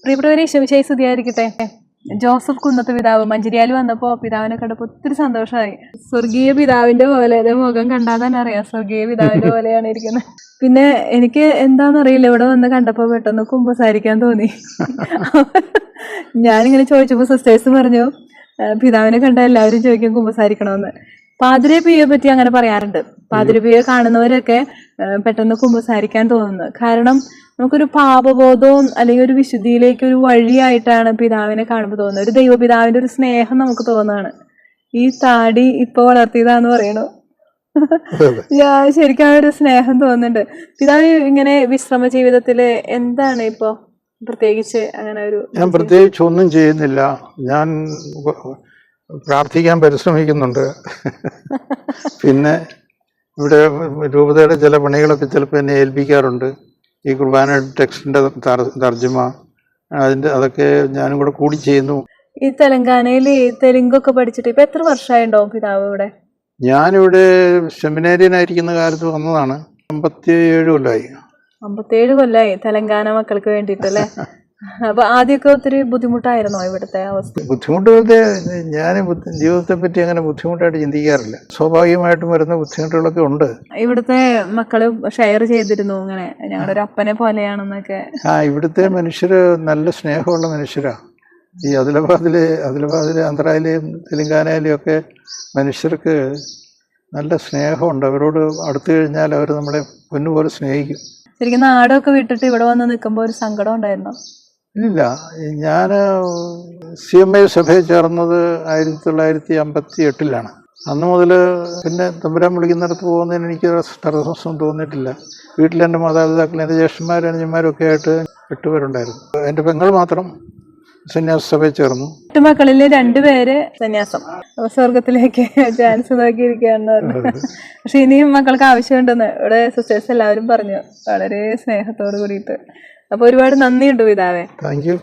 പ്രിയപ്പെട്ടവരെ, ഈശോമിശിഹായെ സ്തുതിയായിരിക്കട്ടെ. ജോസഫ് കുന്നത്ത് പിതാവ് മഞ്ചരിയാൽ വന്നപ്പോ പിതാവിനെ കണ്ടപ്പോ ഒത്തിരി സന്തോഷമായി. സ്വർഗീയ പിതാവിന്റെ പോലെ മുഖം കണ്ടാൽ തന്നെ അറിയാം സ്വർഗീയ പിതാവിന്റെ പോലെയാണ് ഇരിക്കുന്നത്. പിന്നെ എനിക്ക് എന്താണെന്നറിയില്ല, ഇവിടെ വന്ന് കണ്ടപ്പോ പെട്ടെന്ന് കുമ്പസാരിക്കാൻ തോന്നി. ഞാനിങ്ങനെ ചോദിച്ചപ്പോ സിസ്റ്റേഴ്സ് പറഞ്ഞു, പിതാവിനെ കണ്ട എല്ലാവരും ചോദിക്കും കുമ്പസാരിക്കണമെന്ന്. പാതിരെ പിയെ പറ്റി അങ്ങനെ പറയാറുണ്ട്. പാതിരെ പിയെ കാണുന്നവരൊക്കെ പെട്ടെന്ന് കുമ്പസാരിക്കാൻ തോന്നുന്നു. കാരണം നമുക്കൊരു പാപബോധവും അല്ലെങ്കിൽ ഒരു വിശുദ്ധിയിലേക്ക് ഒരു വഴിയായിട്ടാണ് പിതാവിനെ കാണുമ്പോൾ തോന്നുന്നത്. ഒരു ദൈവപിതാവിന്റെ ഒരു സ്നേഹം നമുക്ക് തോന്നുകയാണ്. ഈ താടി ഇപ്പൊ വളർത്തിയതാന്ന് പറയണു. ശരിക്കും ആ ഒരു സ്നേഹം തോന്നുന്നുണ്ട്. പിതാവ് ഇങ്ങനെ വിശ്രമ ജീവിതത്തില് എന്താണ് ഇപ്പൊ പ്രത്യേകിച്ച് അങ്ങനെ ഒരു? ഞാൻ പ്രത്യേകിച്ച് ഒന്നും ചെയ്യുന്നില്ല. ഞാൻ പ്രാർത്ഥിക്കാൻ പരിശ്രമിക്കുന്നുണ്ട്. പിന്നെ ഇവിടെ രൂപതയുടെ ചില പണികളൊക്കെ ചിലപ്പോൾ എന്നെ ഏൽപ്പിക്കാറുണ്ട്. ഈ കുർബാന ടെക്സ്റ്റിന്റെ തർജ്ജമ, അതൊക്കെ ഞാനും കൂടെ കൂടി ചെയ്യുന്നു. ഈ തെലങ്കാനയിൽ തെലുങ്കൊക്കെ പഠിച്ചിട്ട് ഇപ്പൊ എത്ര വർഷമായിട്ടുണ്ടാവും പിതാവ് ഇവിടെ? ഞാനിവിടെ സെമിനാരിയനായിരിക്കുന്ന കാലത്ത് വന്നതാണ്. 57 കൊല്ലമായി. 57 കൊല്ലമായി തെലങ്കാന മക്കൾക്ക് വേണ്ടിട്ടല്ലേ? അപ്പൊ ആദ്യമൊക്കെ ഒത്തിരി ബുദ്ധിമുട്ടായിരുന്നോ ഇവിടുത്തെ അവസ്ഥ? ബുദ്ധിമുട്ട് ഞാൻ ജീവിതത്തെ പറ്റി അങ്ങനെ ബുദ്ധിമുട്ടായിട്ട് ചിന്തിക്കാറില്ല. സ്വാഭാവികമായിട്ടും വരുന്ന ബുദ്ധിമുട്ടുകളൊക്കെ ഉണ്ട്. ഇവിടുത്തെ മക്കള് ഷെയർ ചെയ്തിരുന്നു, ഇങ്ങനെ ഞങ്ങളുടെ ഒരു അപ്പനെ പോലെയാണെന്നൊക്കെ. ഇവിടുത്തെ മനുഷ്യര് നല്ല സ്നേഹമുള്ള മനുഷ്യരാ. ഈ ആദിലാബാദിലെ ആന്ധ്രയിലെയും തെലങ്കാനയിലെയും ഒക്കെ മനുഷ്യർക്ക് നല്ല സ്നേഹമുണ്ട്. അവരോട് അടുത്തു കഴിഞ്ഞാൽ അവർ നമ്മളെ പൊന്നുപോലെ സ്നേഹിക്കും. ശരിക്കും നാടൊക്കെ വിട്ടിട്ട് ഇവിടെ വന്ന് നിൽക്കുമ്പോൾ ഒരു സങ്കടം ഉണ്ടായിരുന്നോ? ഇല്ല, ഞാൻ CMA സഭയിൽ ചേർന്നത് 1958 അന്ന് മുതൽ പിന്നെ തമ്പുരാൻ വിളിക്കുന്നിടത്ത് പോകുന്നതിന് എനിക്ക് തടസ്സം തോന്നിയിട്ടില്ല. വീട്ടിൽ എൻ്റെ മാതാപിതാക്കൾ, എൻ്റെ ജ്യേഷ്ഠന്മാരും അനുജന്മാരും ഒക്കെ ആയിട്ട് 8 പേരുണ്ടായിരുന്നു. എൻ്റെ പെങ്ങൾ മാത്രം സന്യാസ സഭയിൽ ചേർന്നു. 8 മക്കളില് 2 പേര് സന്യാസം, സ്വർഗത്തിലേക്ക് ചാൻസ് നോക്കിയിരിക്കുകയാണെന്ന് പറഞ്ഞു. പക്ഷെ ഇനിയും മക്കൾക്ക് ആവശ്യമുണ്ടെന്ന് ഇവിടെ സിസ്റ്റേഴ്സ് എല്ലാവരും പറഞ്ഞു, വളരെ സ്നേഹത്തോട് കൂടിയിട്ട്. അപ്പൊ ഒരുപാട് നന്ദിയുണ്ട് പിതാവേ. Thank you.